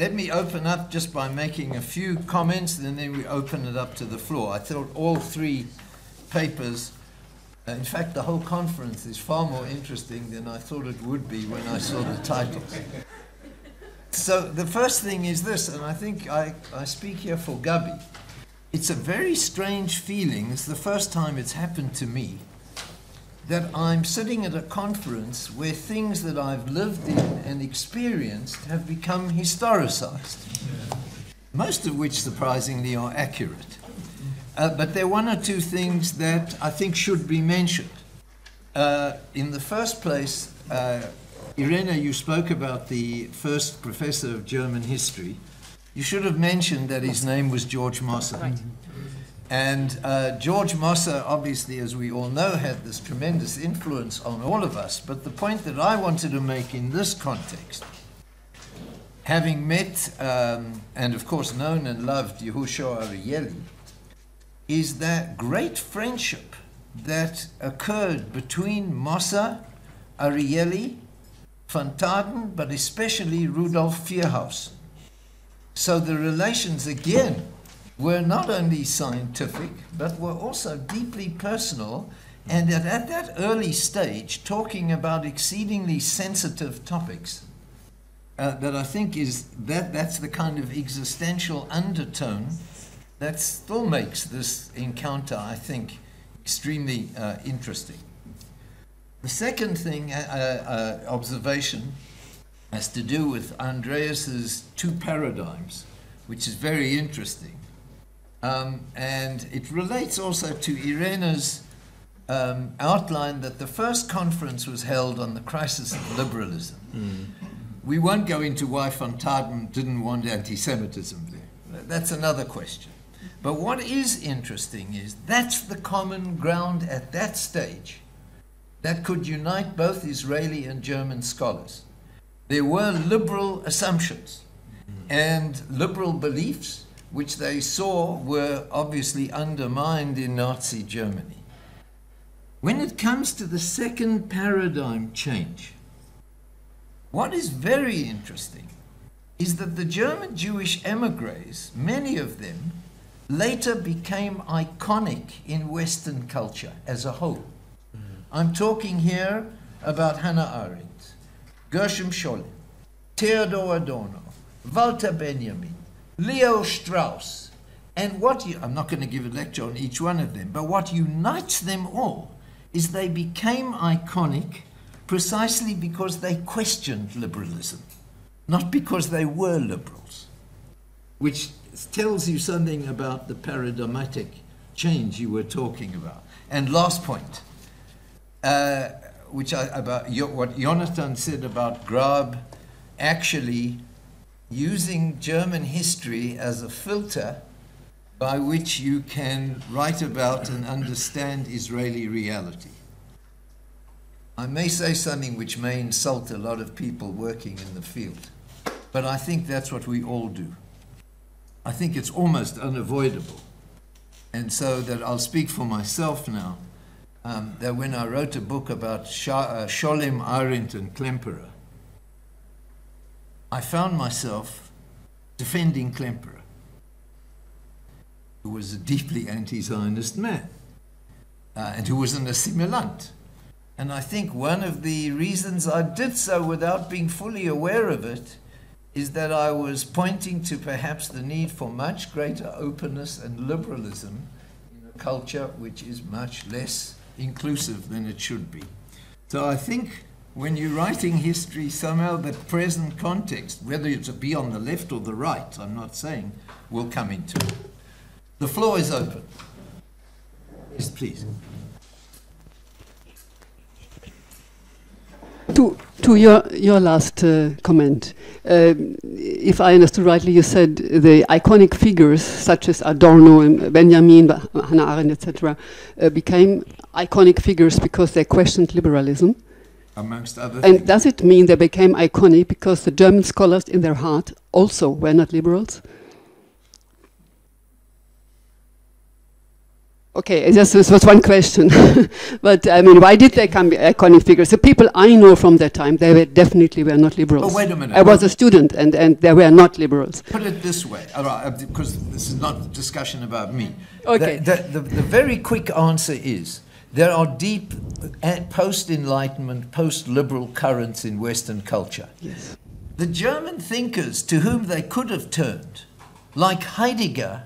let me open up just by making a few comments, and then we open it up to the floor. I thought all three papers, in fact, the whole conference is far more interesting than I thought it would be when I saw the titles. So the first thing is this, and I think I speak here for Gabi. It's a very strange feeling. It's the first time it's happened to me that I'm sitting at a conference where things that I've lived in and experienced have become historicized. Most of which, surprisingly, are accurate. But there are one or two things that I think should be mentioned. In the first place, Irena, you spoke about the first professor of German history. You should have mentioned that his name was George Mosse. Right. And George Mosse, obviously, as we all know, had this tremendous influence on all of us. But the point that I wanted to make in this context, having met and, of course, known and loved Yehoshua Arieli, is that great friendship that occurred between Mosse, Arieli, Van Taden, but especially Rudolf Vierhaus. So the relations, again, were not only scientific, but were also deeply personal, and at that early stage, talking about exceedingly sensitive topics. That I think that's the kind of existential undertone that still makes this encounter, I think, extremely interesting. The second thing, observation, has to do with Andreas's two paradigms, which is very interesting. And it relates also to Irena's outline that the first conference was held on the crisis of liberalism. We won't go into why Van Taden didn't want anti-Semitism there. That's another question. But what is interesting is that's the common ground at that stage that could unite both Israeli and German scholars. There were liberal assumptions and liberal beliefs which they saw were obviously undermined in Nazi Germany. When it comes to the second paradigm change, what is very interesting is that the German Jewish emigres, many of them, later became iconic in Western culture as a whole. I'm talking here about Hannah Arendt, Gershom Scholem, Theodor Adorno, Walter Benjamin, Leo Strauss, and I'm not going to give a lecture on each one of them, but what unites them all is they became iconic precisely because they questioned liberalism, not because they were liberals, which tells you something about the paradigmatic change you were talking about. And last point, about what Jonathan said about Grab actually using German history as a filter by which you can write about and understand Israeli reality. I may say something which may insult a lot of people working in the field, but I think that's what we all do. I think it's almost unavoidable. And so that I'll speak for myself now, that when I wrote a book about Scholem, Arendt, and Klemperer, I found myself defending Klemperer, who was a deeply anti-Zionist man, and who was an assimilant. And I think one of the reasons I did so without being fully aware of it is that I was pointing to perhaps the need for much greater openness and liberalism in a culture which is much less inclusive than it should be. So I think when you're writing history, somehow the present context, whether it's to be on the left or the right, I'm not saying, will come into it. The floor is open. Yes, please. To your last comment, if I understood rightly, you said the iconic figures such as Adorno and Benjamin, Hannah Arendt, etc., became iconic figures because they questioned liberalism. Amongst other things. And does it mean they became iconic because the German scholars in their heart also were not liberals? Okay, this was one question. But I mean, why did they come iconic figures? The people I know from that time, they were definitely not liberals. Oh, wait a minute. I was a student, and they were not liberals. Put it this way, because this is not a discussion about me. Okay. The very quick answer is, there are deep post-Enlightenment, post-liberal currents in Western culture. Yes. The German thinkers to whom they could have turned, like Heidegger,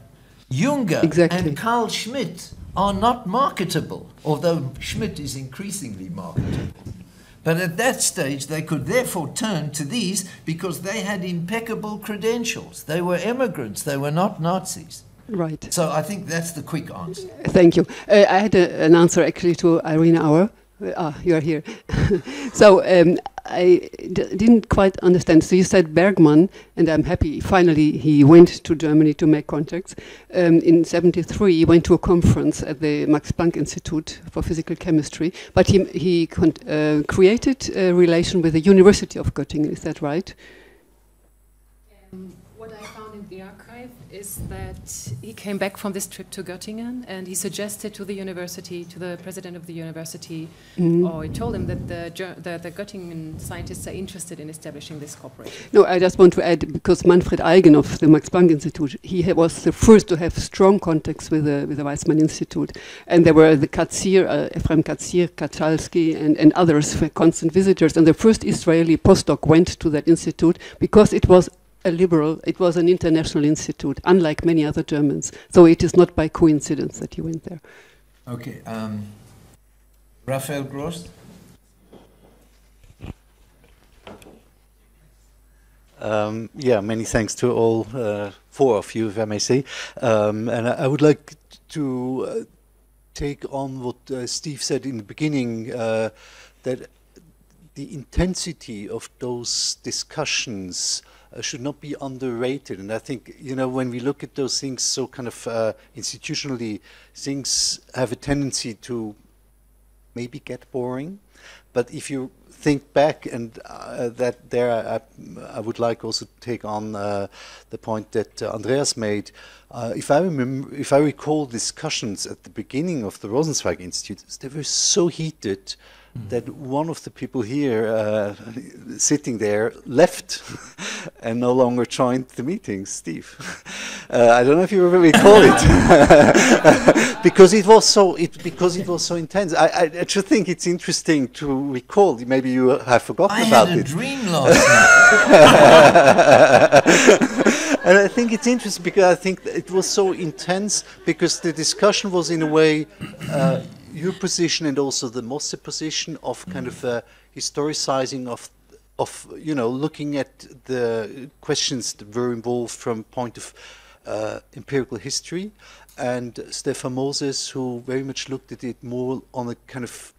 Junger, and Carl Schmitt, are not marketable, although Schmitt is increasingly marketable. But at that stage, they could therefore turn to these because they had impeccable credentials. They were immigrants, they were not Nazis. Right. So I think that's the quick answer. Thank you. I had an answer actually to Irina Auer. You are here. So I didn't quite understand. So you said Bergman, and I'm happy. Finally, he went to Germany to make contacts. In '73, he went to a conference at the Max Planck Institute for Physical Chemistry. But he created a relation with the University of Göttingen. Is that right? What I found in the archive is that he came back from this trip to Göttingen and he suggested to the university, to the president of the university, or he told him that the Göttingen scientists are interested in establishing this cooperation. No, I just want to add, because Manfred Eigen of the Max Planck Institute, he was the first to have strong contacts with the Weizmann Institute. And there were the Katzir, Ephraim Katzir, Kaczalski, and others were constant visitors. And the first Israeli postdoc went to that institute because it was a liberal, it was an international institute, unlike many other Germans. So it is not by coincidence that he went there. Okay, Raphael Gross. Yeah, many thanks to all four of you, if I may say. And I would like to take on what Steve said in the beginning, that the intensity of those discussions should not be underrated. And I think, you know, when we look at those things so kind of institutionally, things have a tendency to maybe get boring. But if you think back, and that there I would like also to take on the point that Andreas made. If I recall discussions at the beginning of the Rosenzweig Institute, they were so heated that one of the people here sitting there left and no longer joined the meetings, Steve. I don't know if you recall it, because it was so intense. I just think it's interesting to recall. Maybe you have forgotten about it. I had a dream last night. And I think it's interesting because I think it was so intense because the discussion was in a way your position and also the Mosse position of kind of historicizing of you know, looking at the questions that were involved from point of empirical history, and Stefan Moses, who very much looked at it more on a kind of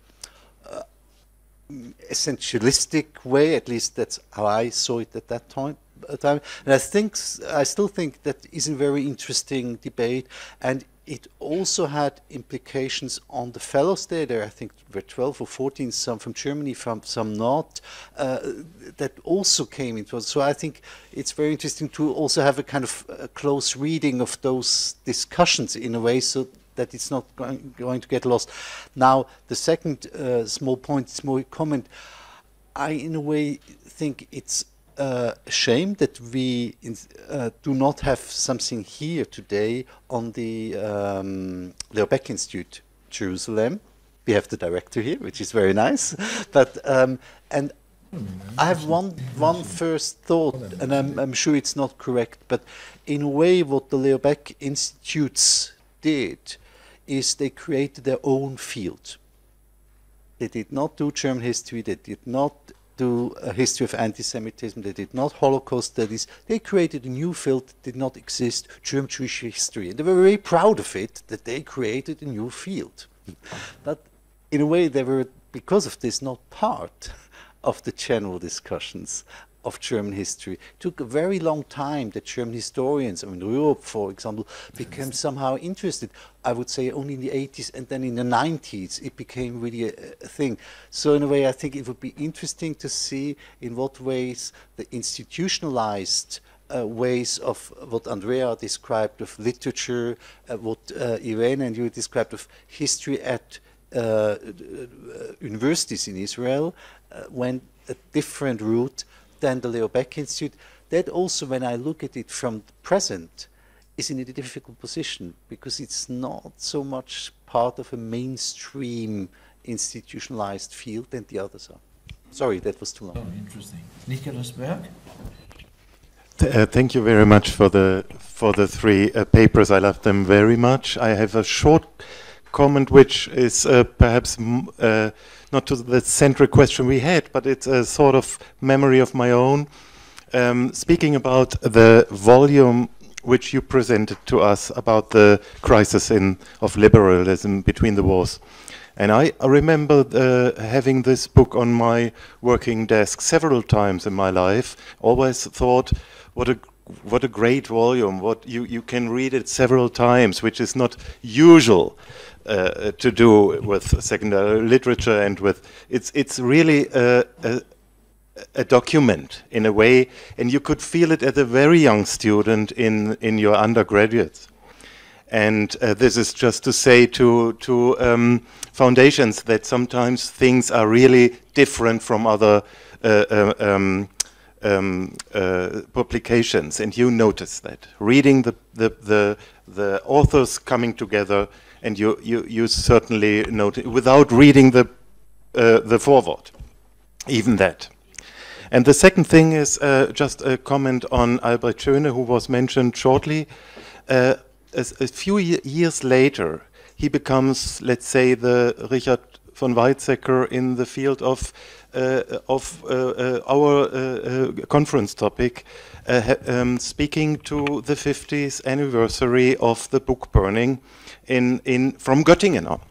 essentialistic way. At least that's how I saw it at that time. And I still think that is a very interesting debate, and it also had implications on the fellows there. There, I think, were 12 or 14, some from Germany, some not, that also came into it. So I think it's very interesting to also have a kind of a close reading of those discussions in a way, so that it's not going to get lost. Now, the second small point, small comment, I in a way think it's a shame that we do not have something here today on the Leo Baeck Institute, Jerusalem. We have the director here, which is very nice. But and I have one first thought, and I'm sure it's not correct, but in a way, what the Leo Baeck Institutes did is they created their own field. They did not do German history. They did not do a history of anti-Semitism. They did not Holocaust studies. They created a new field that did not exist, German Jewish history. And they were very proud of it, that they created a new field. But in a way, they were, because of this, not part of the general discussions of German history. It took a very long time that German historians, I mean, Europe, for example, became somehow interested. I would say only in the 80s, and then in the 90s, it became really a thing. So in a way, I think it would be interesting to see in what ways the institutionalized ways of what Andrea described of literature, what Irene and you described of history at universities in Israel, went a different route than the Leo Baeck Institute. That also, when I look at it from the present, is in a difficult position because it's not so much part of a mainstream institutionalized field than the others are. Sorry, that was too long. Oh, interesting. Nicholas Berg? Thank you very much for the three papers. I love them very much. I have a short comment, which is perhaps not to the central question we had, but it's a sort of memory of my own. Speaking about the volume which you presented to us about the crisis of liberalism between the wars. And I remember having this book on my working desk several times in my life. Always thought, what a great volume! What you can read it several times, which is not usual to do with secondary literature and with it's really a document in a way, and you could feel it as a very young student in your undergraduates. And this is just to say to foundations that sometimes things are really different from other publications, and you notice that reading the authors coming together, and you certainly notice without reading the foreword, even that. And the second thing is just a comment on Albrecht Schöne, who was mentioned shortly. A few years later, he becomes, let's say, the Richard von Weizsäcker in the field of our conference topic, speaking to the 50th anniversary of the book burning from Göttingen on.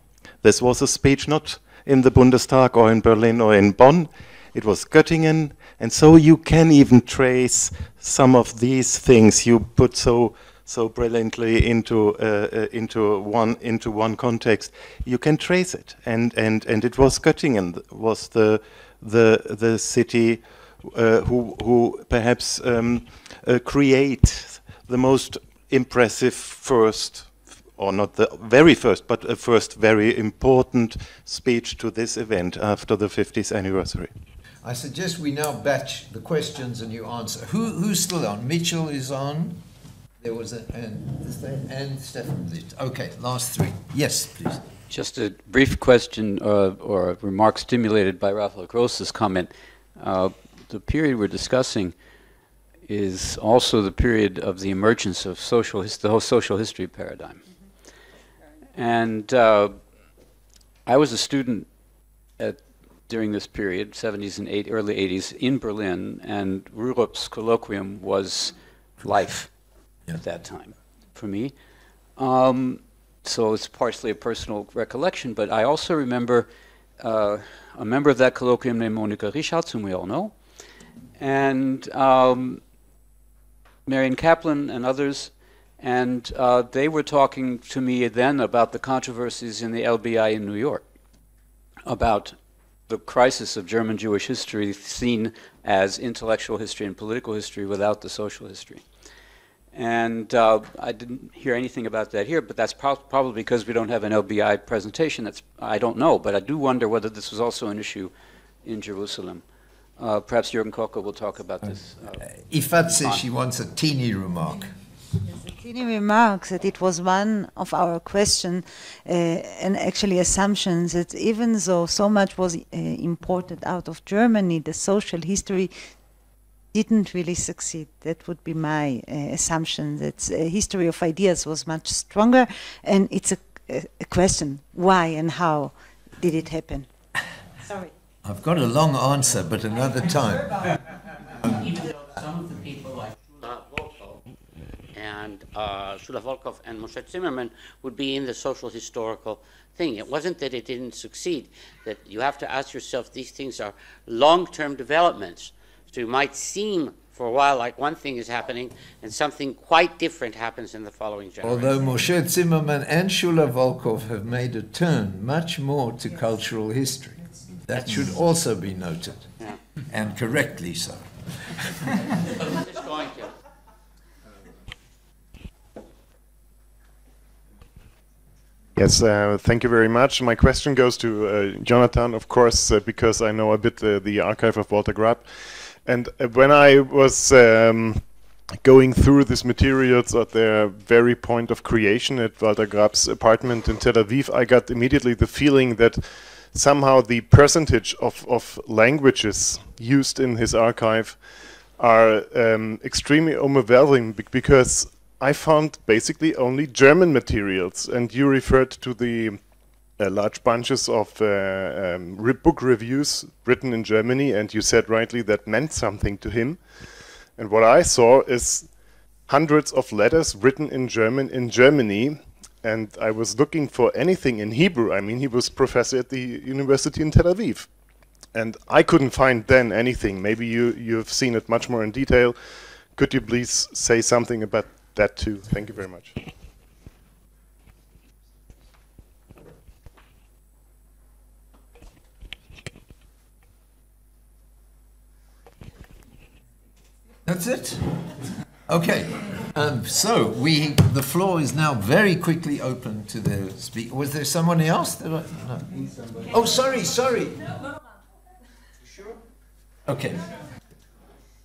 This was a speech not in the Bundestag or in Berlin or in Bonn. It was Göttingen, and so you can even trace some of these things you put so brilliantly into one context. You can trace it, and it was Göttingen was the city who perhaps create the most impressive first, or not the very first, but a first very important speech to this event after the 50th anniversary. I suggest we now batch the questions and you answer. Who's still on? Mitchell is on. There was and Stefan. Okay, last three. Yes, please. Just a brief question or a remark stimulated by Raphael Gross's comment. The period we're discussing is also the period of the emergence of the whole social history paradigm. And I was a student during this period, 70s and early 80s, in Berlin, and Rurup's Colloquium was life at that time for me. So it's partially a personal recollection, but I also remember a member of that colloquium named Monika Richards, whom we all know, and Marion Kaplan and others, and they were talking to me then about the controversies in the LBI in New York, about the crisis of German Jewish history seen as intellectual history and political history without the social history. And I didn't hear anything about that here, but that's probably because we don't have an LBI presentation. I don't know, but I do wonder whether this was also an issue in Jerusalem. Perhaps Jürgen Kocher will talk about this. Ifat says she wants a teeny remark. Yes, a teeny remark that it was one of our questions and actually assumptions that even though so much was imported out of Germany, the social history didn't really succeed. That would be my assumption, that history of ideas was much stronger, and it's a question, why and how did it happen? Sorry. I've got a long answer, but another time. Even though some of the people like Shula Volkov and Moshe Zimmerman would be in the social historical thing. It wasn't that it didn't succeed, that you have to ask yourself, these things are long-term developments. So it might seem for a while like one thing is happening and something quite different happens in the following generation. Although Moshe Zimmerman and Shula Volkov have made a turn much more to cultural history. That should also be noted, and correctly so. Just going to. Yes, thank you very much. My question goes to Jonathan, of course, because I know a bit the archive of Walter Grab. And when I was going through these materials at their very point of creation at Walter Grab's apartment in Tel Aviv, I got immediately the feeling that somehow the percentage of languages used in his archive are extremely overwhelming, because I found basically only German materials, and you referred to the large bunches of book reviews written in Germany, and you said rightly that meant something to him. And what I saw is hundreds of letters written in German in Germany, and I was looking for anything in Hebrew. I mean, he was professor at the university in Tel Aviv, and I couldn't find then anything. Maybe you've seen it much more in detail. Could you please say something about that too? Thank you very much. That's it? Okay. So the floor is now very quickly open to the speaker. Was there someone else? No. Oh, sorry. Sure? Okay.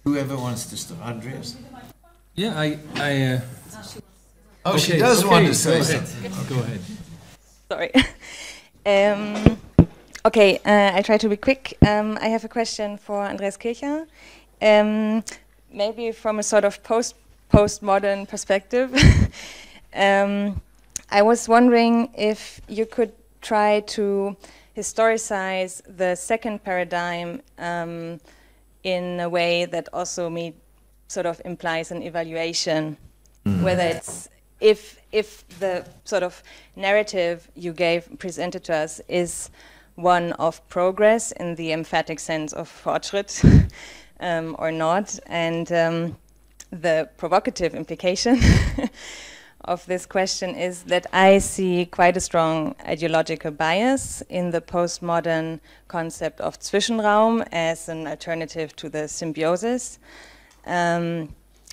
Whoever wants to start. Andreas? Yeah, oh, okay, she does want to say something. Go ahead. Sorry. Okay, I try to be quick. I have a question for Andreas Kircher. Maybe from a sort of postmodern perspective. I was wondering if you could try to historicize the second paradigm in a way that also sort of implies an evaluation, whether it's if the sort of narrative you presented to us is one of progress in the emphatic sense of Fortschritt or not, and the provocative implication of this question is that I see quite a strong ideological bias in the postmodern concept of Zwischenraum as an alternative to the symbiosis,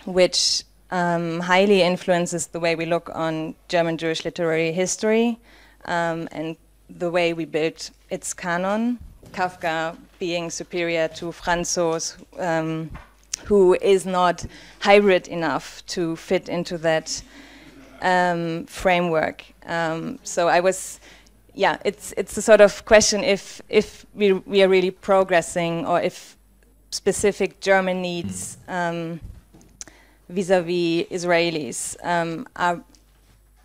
which highly influences the way we look on German Jewish literary history and the way we build its canon. Kafka being superior to Franzos, who is not hybrid enough to fit into that framework. So I was, it's a sort of question if we are really progressing, or if specific German needs vis-a-vis Israelis are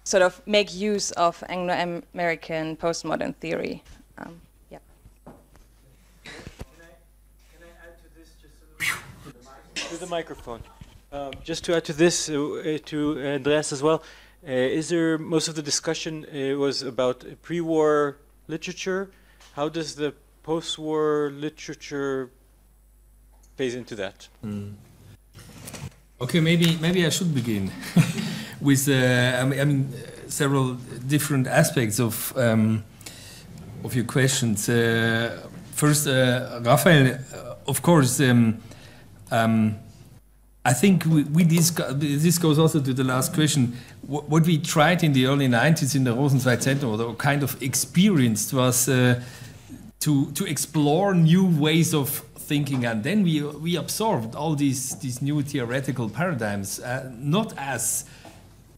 sort of make use of Anglo-American postmodern theory. To the microphone. Just to add to this, to Andreas as well, is there most of the discussion was about pre-war literature? How does the post-war literature phase into that? Okay, maybe I should begin with I mean several different aspects of your questions. First, Raphael, of course. I think this goes also to the last question. What we tried in the early 90s in the Rosenzweig Center, or kind of experienced, was to explore new ways of thinking, and then we absorbed all these new theoretical paradigms, not as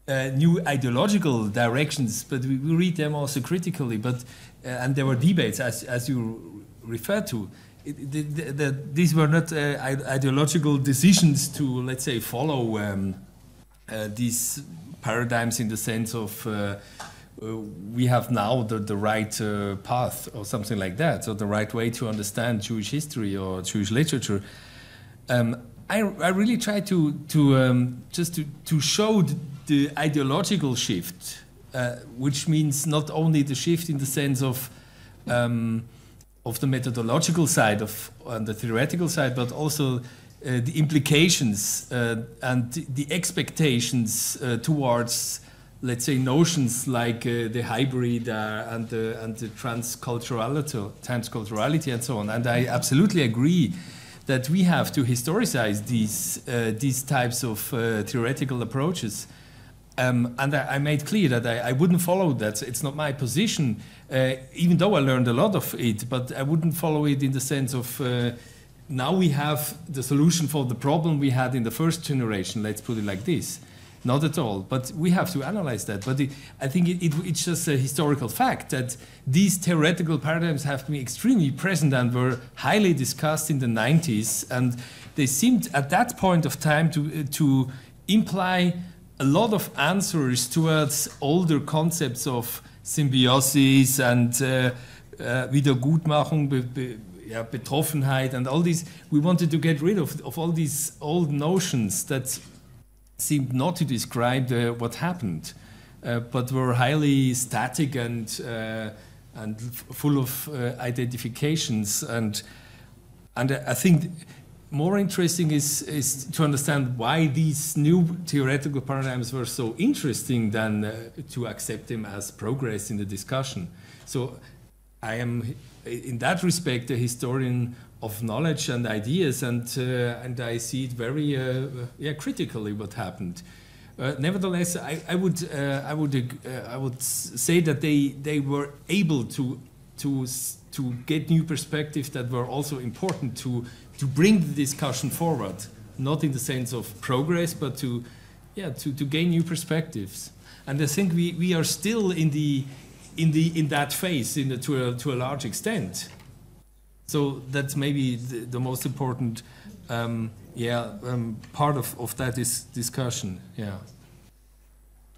new ideological directions, but we read them also critically. But and there were debates, as you referred to. These were not ideological decisions to, let's say, follow these paradigms in the sense of we have now the right path or something like that, or the right way to understand Jewish history or Jewish literature. I really try to show the ideological shift, which means not only the shift in the sense of the methodological side on the theoretical side, but also the implications and the expectations towards, let's say, notions like the hybrid and the transculturality and so on. And I absolutely agree that we have to historicize these types of theoretical approaches. And I made clear that I wouldn't follow that. It's not my position, even though I learned a lot of it, but I wouldn't follow it in the sense of now we have the solution for the problem we had in the first generation, let's put it like this. Not at all, but we have to analyze that. But I think it's just a historical fact that these theoretical paradigms have been extremely present and were highly discussed in the 90s, and they seemed at that point of time to imply a lot of answers towards older concepts of symbiosis and Wiedergutmachung, Betroffenheit, and all these. We wanted to get rid of all these old notions that seemed not to describe what happened, but were highly static and full of identifications. And I think more interesting is to understand why these new theoretical paradigms were so interesting than to accept them as progress in the discussion. So I am, in that respect, a historian of knowledge and ideas, and I see it very critically what happened. Nevertheless, I would say that they were able to get new perspectives that were also important to bring the discussion forward, not in the sense of progress, but to gain new perspectives. And I think we are still in that phase to a large extent. So that's maybe the most important part of that discussion. Yeah.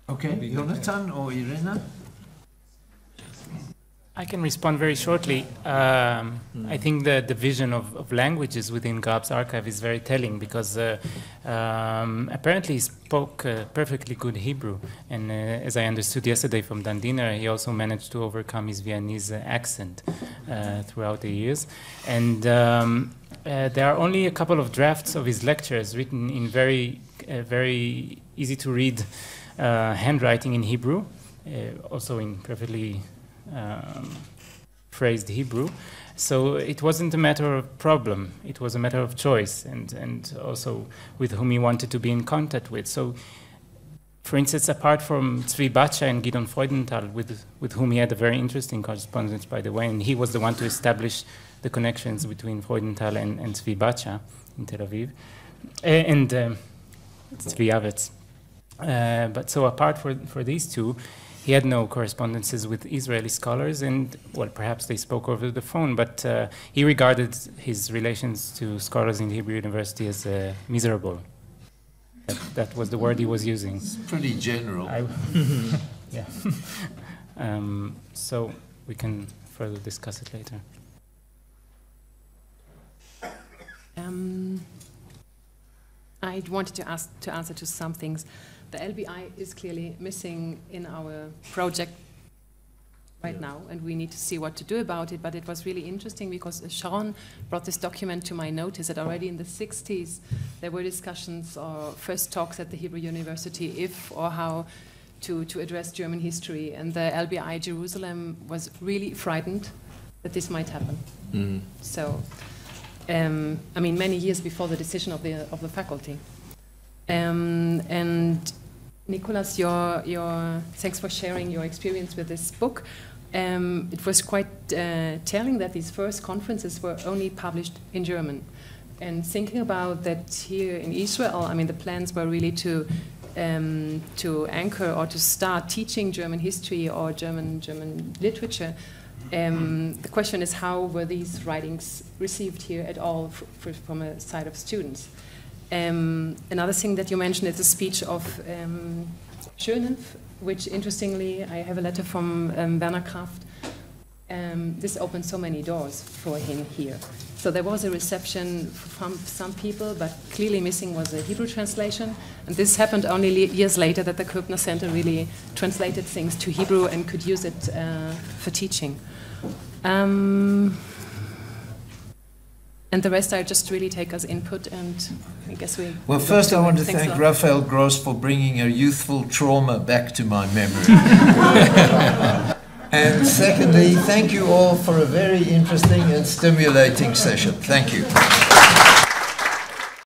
Okay, Jonathan or Irina? I can respond very shortly. I think the division of languages within Grab's archive is very telling, because apparently he spoke perfectly good Hebrew, and as I understood yesterday from Dan Diener, he also managed to overcome his Viennese accent throughout the years. And there are only a couple of drafts of his lectures written in very easy to read handwriting in Hebrew, also in perfectly phrased Hebrew. So it wasn't a matter of problem, it was a matter of choice, and also with whom he wanted to be in contact with. So, for instance, apart from Zvi Bacha and Gideon Freudenthal, with whom he had a very interesting correspondence, by the way, and he was the one to establish the connections between Freudenthal and Zvi Bacha in Tel Aviv, and Zvi Yavetz. But so apart for these two, he had no correspondences with Israeli scholars, and, well, perhaps they spoke over the phone, but he regarded his relations to scholars in the Hebrew University as miserable. That was the word he was using. It's pretty general. Yeah. So we can further discuss it later. I wanted to answer to some things. The LBI is clearly missing in our project right now, and we need to see what to do about it. But it was really interesting because Sharon brought this document to my notice that already in the 60s there were discussions or first talks at the Hebrew University if or how to address German history, and the LBI Jerusalem was really frightened that this might happen. Mm. So, I mean, many years before the decision of the faculty. And Nicolas, thanks for sharing your experience with this book. It was quite telling that these first conferences were only published in German. And thinking about that here in Israel, I mean, the plans were really to anchor or to start teaching German history or German literature. The question is, how were these writings received here at all from a side of students? Another thing that you mentioned is the speech of Schönenf, which interestingly, I have a letter from Werner Kraft. This opened so many doors for him here. So there was a reception from some people, but clearly missing was a Hebrew translation. And this happened only years later, that the Köbner Center really translated things to Hebrew and could use it for teaching. And the rest I just really take as input, and I guess we... Well, first I want to thank Raphael Gross for bringing a youthful trauma back to my memory. And secondly, thank you all for a very interesting and stimulating session. Thank you.